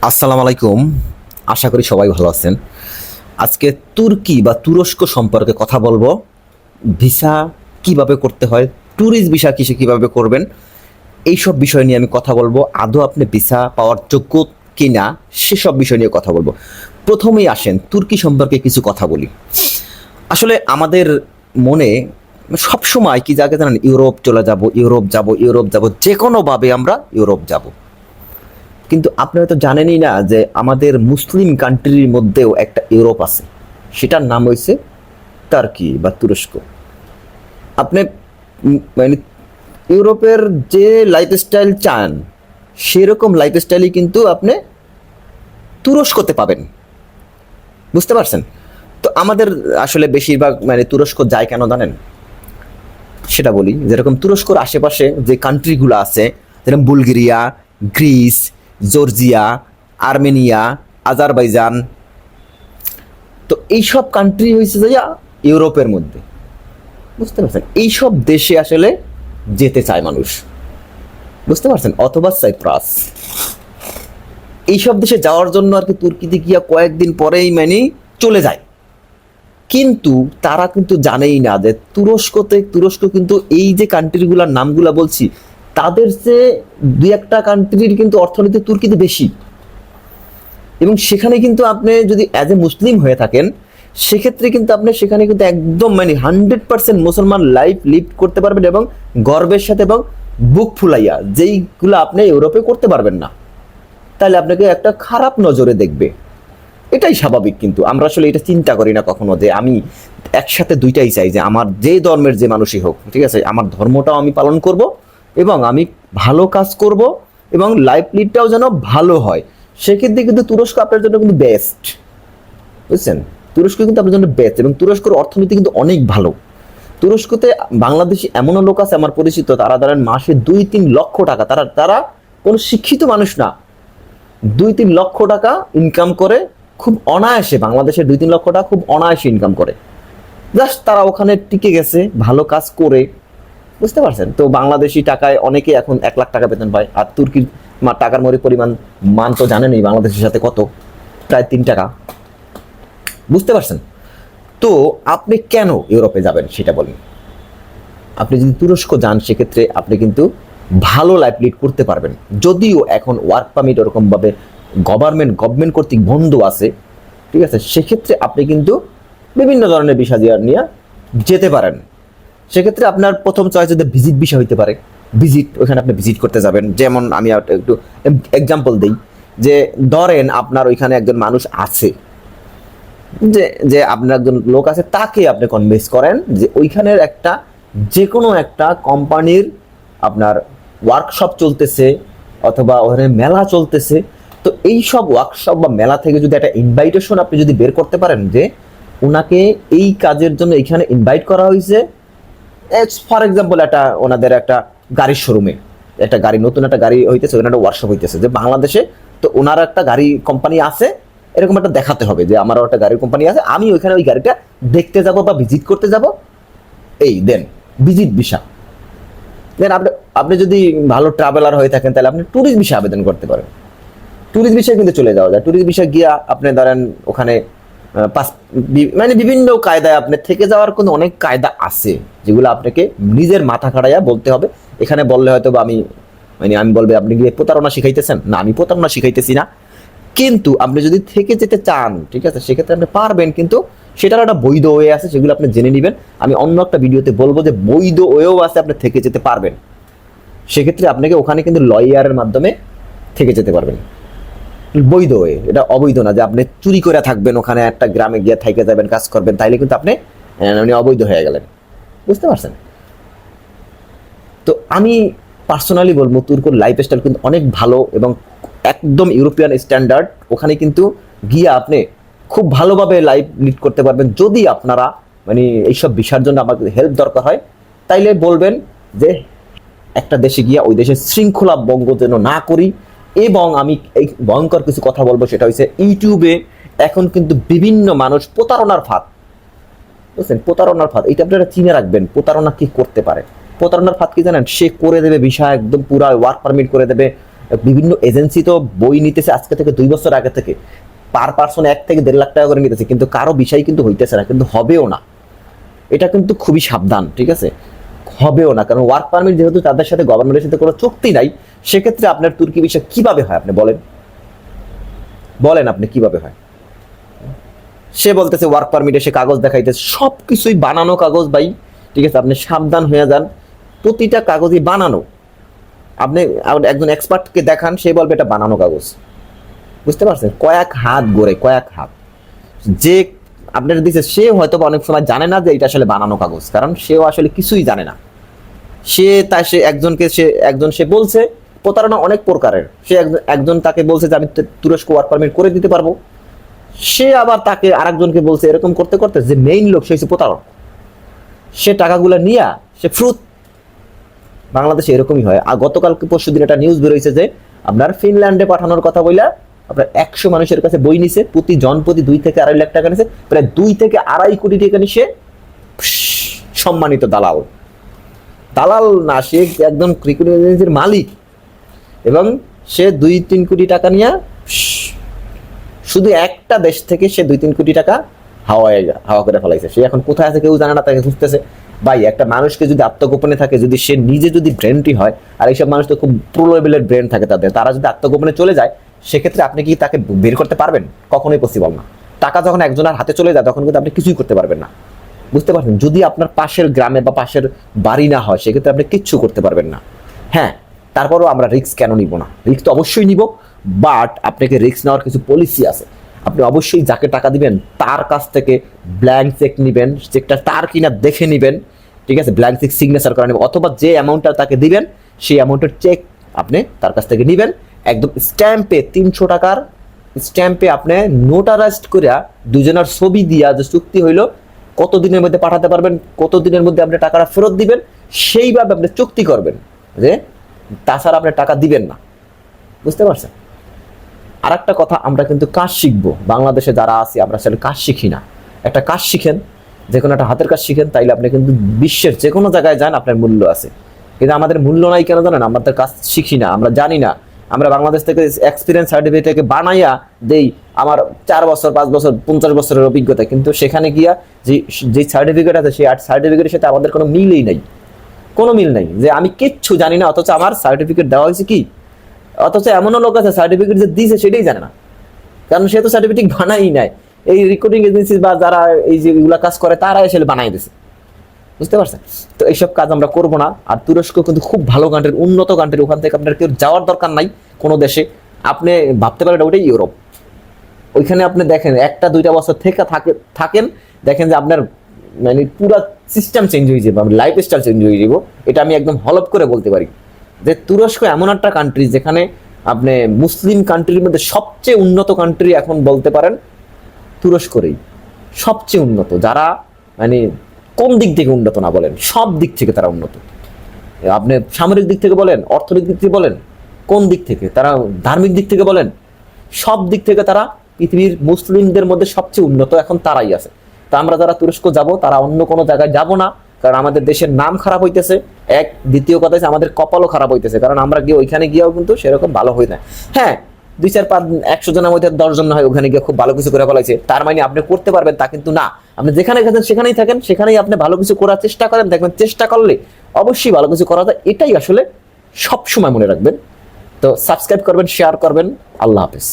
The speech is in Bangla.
আসসালামু আলাইকুম। আশা করি সবাই ভালো আছেন। আজকে তুর্কি বা তুরস্ক সম্পর্কে কথা বলবো। ভিসা কিভাবে করতে হয়, ট্যুরিস্ট ভিসা কিভাবে করবেন, এইসব বিষয় নিয়ে আমি কথা বলবো। আদৌ আপনি ভিসা পাওয়ার যোগ্য কিনা সেসব বিষয় নিয়ে কথা বলবো। প্রথমেই আসেন তুর্কি সম্পর্কে কিছু কথা বলি। আসলে আমাদের মনে সবসময় কি জায়গা জানেন, ইউরোপ চলে যাব, ইউরোপ যাব, ইউরোপ যাব, যে কোনোভাবে আমরা ইউরোপ যাব। কিন্তু আপনি হয়তো জানেনই না যে আমাদের মুসলিম কান্ট্রির মধ্যেও একটা ইউরোপ আছে, সেটার নাম হয়েছে টার্কি বা তুরস্ক। আপনি মানে ইউরোপের যে লাইফস্টাইল চান সেরকম লাইফস্টাইলই কিন্তু আপনি তুরস্কতে পাবেন। বুঝতে পারছেন? তো আমাদের আসলে বেশিরভাগ তুরস্ক যায় কেন জানেন? সেটা বলি। যেরকম তুরস্কর আশেপাশে যে কান্ট্রিগুলো আছে, যেরকম Bulgaria, Greece, Georgia, Armenia, Azerbaijan, তো এইসব কান্ট্রি হয়েছে যে ইউরোপের মধ্যে। বুঝতে পারছেন? এইসব দেশে আসলে যেতে চায় মানুষ। বুঝতে পারছেন? অথবা সাইপ্রাস, এইসব দেশে যাওয়ার জন্য আর কি তুর্কিতে গিয়া কয়েকদিন পরেই চলে যায়। কিন্তু তারা কিন্তু জানেই না যে তুরস্ক কিন্তু এই যে কান্ট্রিগুলোর নামগুলা বলছি, তাদের যে দুই একটা কান্ট্রির কিন্তু অর্থনীতি তুর্কিতে বেশি। এবং সেখানে কিন্তু আপনি যদি অ্যাজ এ মুসলিম হয়ে থাকেন, সেক্ষেত্রে কিন্তু আপনি সেখানে কিন্তু একদম 100% মুসলমান লাইফ লিড করতে পারবেন, এবং গর্বের সাথে এবং বুক ফুলাইয়া, যেইগুলো আপনি ইউরোপে করতে পারবেন না। তাহলে আপনাকে একটা খারাপ নজরে দেখবে। এটাই স্বাভাবিক। কিন্তু আমরা আসলে এটা চিন্তা করি না কখনো যে আমি একসাথে দুইটাই চাই, যে আমার যে ধর্মের যে মানুষই হোক, ঠিক আছে, আমার ধর্মটাও আমি পালন করব এবং আমি ভালো কাজ করব এবং লাইফ লিডটাও যেন ভালো হয়। সেক্ষেত্রে কিন্তু তুরস্ক আপনার জন্য কিন্তু বেস্ট। বুঝছেন? তুরস্ক কিন্তু আপনার জন্য বেস্ট, এবং তুরস্কের অর্থনীতি কিন্তু অনেক ভালো। তুরস্কতে বাংলাদেশি এমনও লোক আছে আমার পরিচিত, তারা ধরেন মাসে 2-3 লক্ষ টাকা, তারা তারা কোনো শিক্ষিত মানুষ না, 2-3 লক্ষ টাকা ইনকাম করে খুব অনায়াসে। বাংলাদেশের 2-3 লক্ষ টাকা খুব অনায়াসে ইনকাম করে, জাস্ট তারা ওখানে টিকে গেছে ভালো কাজ করে। বুঝতে পারছেন? তো বাংলাদেশি টাকায় অনেকে এখন 1 লাখ টাকা বেতন পায়, আর তুর্কির টাকার পরিমাণ মান তো জানেনই বাংলাদেশের সাথে কত, প্রায় 3 টাকা। বুঝতে পারছেন? তো আপনি কেন ইউরোপে যাবেন সেটা বলেন। আপনি যদি তুরস্ক যান, সেক্ষেত্রে আপনি কিন্তু ভালো লাইফ লিড করতে পারবেন। যদিও এখন ওয়ার্ক পারমিট ওরকমভাবে গভর্নমেন্ট কর্তৃক বন্ধ আছে, ঠিক আছে, সেক্ষেত্রে আপনি কিন্তু বিভিন্ন ধরনের ভিসা নিয়ে যেতে পারেন। সেক্ষেত্রে আপনার প্রথম চয়েস যদি ভিজিট ভিসা হইতে পারে, ওখানে আপনি ভিজিট করতে যাবেন। যেমন আমি একটু এক্সাম্পল দিই, যে ধরেন আপনার ওইখানে একজন মানুষ আছে, যে যে আপনার একজন লোক আছে, তাকে আপনি কনভিন্স করেন যে ওইখানের যে কোনো একটা কোম্পানির আপনার ওয়ার্কশপ চলতেছে অথবা ওখানে মেলা চলতেছে। তো এই সব ওয়ার্কশপ বা মেলা থেকে যদি একটা ইনভাইটেশন আপনি যদি বের করতে পারেন যে ওনাকে এই কাজের জন্য এখানে ইনভাইট করা হয়েছে, ফর এক্সাম্পল ওনাদের একটা গাড়ির শোরুমে নতুন একটা গাড়ি হইতেছে, ওখানে একটা ওয়ার্কশপ হইতেছে যে বাংলাদেশে, তো ওনার একটা গাড়ি কোম্পানি আছে, এরকম একটা দেখাতে হবে যে আমারও একটা গাড়ির কোম্পানি আছে, আমি ওইখানে ওই গাড়িটা দেখতে যাব বা ভিজিট করতে যাব। এই দেন ভিজিট ভিসা। দেন আপনি যদি ভালো ট্রাভেলার হয়ে থাকেন, তাহলে আপনি ট্যুরিস্ট ভিসা আবেদন করতে পারেন। ট্যুরিস্ট ভিসা কিন্তু চলে যাওয়া যায়। ট্যুরিস্ট ভিসা গিয়া আপনি ধরেন ওখানে বিভিন্ন কায়দায় আপনি থেকে যাওয়ার কোনো অনেক কায়দা আছে, যেগুলো আপনাকে নিজের মাথা খাটাইয়া বলতে হবে। এখানে বললে হয়তো বা আমি বলবে আপনি গিয়ে প্রতারণা শিখাইতেছেন। না, আমি প্রতারণা শিখাইতেছি না। কিন্তু আপনি যদি থেকে যেতে চান, ঠিক আছে, সেক্ষেত্রে আপনি পারবেন, কিন্তু সেটার একটা বৈধ ওয়ে আছে, সেগুলো আপনি জেনে নেবেন। আমি অন্য একটা ভিডিওতে বলবো যে বৈধ ওয়েও আছে, আপনি থেকে যেতে পারবেন। সেক্ষেত্রে আপনাকে ওখানে কিন্তু লয়ারের মাধ্যমে থেকে যেতে পারবেন, বৈধ হয়ে। এটা অবৈধ না যে আপনি চুরি করে থাকবেন ওখানে, একটা গ্রামে গিয়ে থেকে যাবেন, কাজ করবেন, তাইলে কিন্তু আপনি অবৈধ হয়ে গেলেন। বুঝতে পারছেন? তো আমি পার্সোনালি বলবো তুর্কর লাইফস্টাইল কিন্তু অনেক ভালো এবং একদম ইউরোপিয়ান স্ট্যান্ডার্ড। ওখানে কিন্তু গিয়ে আপনি খুব ভালোভাবে লাইফ লিড করতে পারবেন। যদি আপনারা এইসব বিষয়ের জন্য আমাদের হেল্প দরকার হয়, তাইলে বলবেন যে একটা দেশে গিয়া ওই দেশের শৃঙ্খলা ভঙ্গ যেন না করি। এবং আমি এই ভয়ঙ্কর কিছু কথা বলবো, সেটা হচ্ছে ইউটিউবে এখন কিন্তু বিভিন্ন মানুষ প্রতারণার ফাঁদ, বুঝছেন, প্রতারণার ফাঁদ, এটা আপনারা চিনে রাখবেন। প্রতারণা কি করতে পারে? প্রতারণার ফাঁদ কি জানেন? সে করে দেবে ভিসা, একদম পুরা ওয়ার্ক পারমিট করে দেবে, বিভিন্ন এজেন্সি তো বই নিতেছে আজকে থেকে 2 বছর আগে থেকে, পার পার্সন 1 থেকে 1.5 লাখ টাকা করে নিতেছে, কিন্তু কারো বিষয় কিন্তু হইতেছে না, কিন্তু হবেও না। এটা কিন্তু খুবই সাবধান, ঠিক আছে? হবেও না, কারণ ওয়ার্ক পারমিট যেহেতু তাদের সাথে গভর্নমেন্টের সাথে কোনো চুক্তি নাই, সেক্ষেত্রে আপনার তুর্কি ভিসা কিভাবে হয় আপনি বলেন? বলেন আপনি কিভাবে হয়? সে বলতেছে ওয়ার্ক পারমিটে সে কাগজ দেখাইতেছে, সব কিছুই বানানো কাগজ ভাই, ঠিক আছে? আপনি সাবধান হয়ে যান, প্রতিটা কাগজই বানানো। আপনি একজন এক্সপার্টকে দেখান, সে বলবে এটা বানানো কাগজ। বুঝতে পারছেন? কয়েক হাত গড়ে, কয়েক হাত। যে আপনার দিচ্ছে সে হয়তো অনেক সময় জানে না যে এটা আসলে বানানো কাগজ, কারণ সেও আসলে কিছুই জানে না। সে একজন বলছে, প্রতারণা অনেক প্রকারের। সে একজন তাকে বলছে যে আমি তুরস্ক ওয়ার্ক পারমিট করে দিতে পারবো, সে আবার তাকে আরেকজনকে বলছে, এরকম করতে করতে যে মেইন লোক সে হচ্ছে প্রতারক, সে টাকাগুলো নিয়ে সে ফ্রুত। বাংলাদেশে এরকমই হয়। আর গতকালকে পরশুদিন একটা নিউজ বেরোইছে যে আপনার ফিনল্যান্ডে পাঠানোর কথা বইলা আপনার 100 মানুষের কাছে বই নিছে, প্রতি 2 থেকে 2.5 লাখ টাকা নিছে, প্রায় 2 থেকে 2.5 কোটি টাকা নিছে। সম্মানিত দালাল, দালাল না, সে একদম রিক্রুটমেন্ট এজেন্সির মালিক, এবং সে 2-3 কোটি টাকা নিয়ে শুধু একটা দেশ থেকে সে 2-3 কোটি টাকা হাওয়া করে ফেলাইছে। সে এখন কোথায় আছে কেউ জানে না, তাকে খুঁজতেছে। ভাই, একটা মানুষকে যদি আত্মগোপনে থাকে, যদি সে নিজে যদি ব্রেনটি হয়, আর এইসব মানুষ তো খুব প্রো লেভেলের ব্রেন থাকে তাদের, তারা যদি আত্মগোপনে চলে যায়, সেক্ষেত্রে আপনি কি তাকে বের করতে পারবেন? কখনোই পসিবল না। টাকা যখন একজনের হাতে চলে যায়, তখন কিন্তু আপনি কিছুই করতে পারবেন না। বুঝতে পারছেন? যদি আপনার পাশের গ্রামে বা পাশের বাড়ি না হয়, সেক্ষেত্রে আপনি কিচ্ছু করতে পারবেন না। হ্যাঁ, তারপরও আমরা রিস্ক কেন নিব না? রিস্ক তো অবশ্যই নিব, বাট আপনাকে রিস্ক নেওয়ার কিছু পলিসি আছে। আপনি অবশ্যই যাকে টাকা দিবেন তার কাছ থেকে ব্ল্যাঙ্ক চেক নিবেন, চেকটা তার কিনা দেখে নিবেন, ঠিক আছে? ব্ল্যাঙ্ক চেক সিগনেচার করে নেবেন, অথবা যে অ্যামাউন্টটা তাকে দিবেন সেই অ্যামাউন্টের চেক আপনি তার কাছ থেকে নিবেন, একদম স্ট্যাম্পে 300 টাকার স্ট্যাম্পে আপনি নোটারাইজড করে দুজনের ছবি দিয়া যে চুক্তি হইলো, কত দিনের মধ্যে পাঠাতে পারবেন, কত দিনের মধ্যে আপনি টাকাটা ফেরত দিবেন, সেইভাবে আপনি চুক্তি করবেন, যে তাছাড়া আপনি টাকা দিবেন না। বুঝতে পারছেন? আর একটা কথা, আমরা কিন্তু কাজ শিখবো। বাংলাদেশে যারা আছি আমরা আসলে কাজ শিখি না। একটা কাজ শিখেন, যে কোনো একটা হাতের কাজ শিখেন, তাইলে আপনি কিন্তু বিশ্বের যে কোনো জায়গায় যান, আপনার মূল্য আছে। কিন্তু আমাদের মূল্য নাই কেন জানেন? আমাদের কাজ শিখি না, আমরা জানি না। আমরা বাংলাদেশ থেকে এক্সপিরিয়েন্স সার্টিফিকেটকে বানাইয়া দেই আমার 4 বছর 5 বছর 50 বছরের অভিজ্ঞতা, কিন্তু সেখানে গিয়া যে সার্টিফিকেট আছে সেই সার্টিফিকেটের সাথে আমাদের কোনো মিলই নাই, কোনো মিল নাই। যে আমি কিচ্ছু জানি না, অথচ আমার সার্টিফিকেট দেওয়া হয়েছে কি, অথচ এমনও লোক আছে সার্টিফিকেট যে দিয়েছে সেটাই জানে না, কারণ সে তো সার্টিফিকেট বানাই নাই। এই রিক্রুটিং এজেন্সি বা যারা এই যে এগুলা কাজ করে, তারা এসে বানাই দিছে। বুঝতে পারছেন? তো এইসব কাজ আমরা করবো না। আর তুরস্ক কিন্তু খুব ভালো কান্ট্রি, উন্নত কান্ট্রি, ওখান থেকে আপনার কেউ যাওয়ার দরকার নাই কোনো দেশে। আপনি ভাবতে পারেন ওটাই ইউরোপ। ওইখানে আপনি দেখেন 1-2 বছর থেকে থাকেন, দেখেন যে আপনার মানে পুরো সিস্টেম চেঞ্জ হয়ে যাবে, লাইফ স্টাইল চেঞ্জ হয়ে যাব। এটা আমি একদম হলপ করে বলতে পারি যে তুরস্ক এমন একটা কান্ট্রি যেখানে আপনি মুসলিম কান্ট্রির মধ্যে সবচেয়ে উন্নত কান্ট্রি এখন বলতে পারেন তুরস্করেই সবচেয়ে উন্নত। যারা মানে কোন দিক থেকে উন্নত না বলেন, সব দিক থেকে তারা উন্নত। আপনি সামরিক দিক থেকে বলেন, অর্থনৈতিক দিক থেকে বলেন, কোন দিক থেকে, তারা ধার্মিক দিক থেকে বলেন, সব দিক থেকে তারা পৃথিবীর মুসলিমদের মধ্যে সবচেয়ে উন্নত এখন তারাই আছে। তা আমরা যারা তুরস্ক যাব, তারা অন্য কোনো জায়গায় যাব না, কারণ আমাদের দেশের নাম খারাপ হইতেছে। দ্বিতীয় কথা হচ্ছে আমাদের কপালও খারাপ হইতেছে, কারণ আমরা গিয়ে ওইখানে গিয়েও কিন্তু সেরকম ভালো হই না। হ্যাঁ, 2-4-5-100 জনের মধ্যে 10 জন হয় ওখানে গিয়ে খুব ভালো কিছু করে ফেলাইছে, তার মানে আপনি করতে পারবেন তা কিন্তু না। আপনি যেখানে গেছেন সেখানেই থাকেন, সেখানেই আপনি ভালো কিছু করার চেষ্টা করেন, দেখবেন চেষ্টা করলে অবশ্যই ভালো কিছু করা যায়। এটাই আসলে সব সময় মনে রাখবেন। তো সাবস্ক্রাইব করবেন, শেয়ার করবেন। আল্লাহ হাফেজ।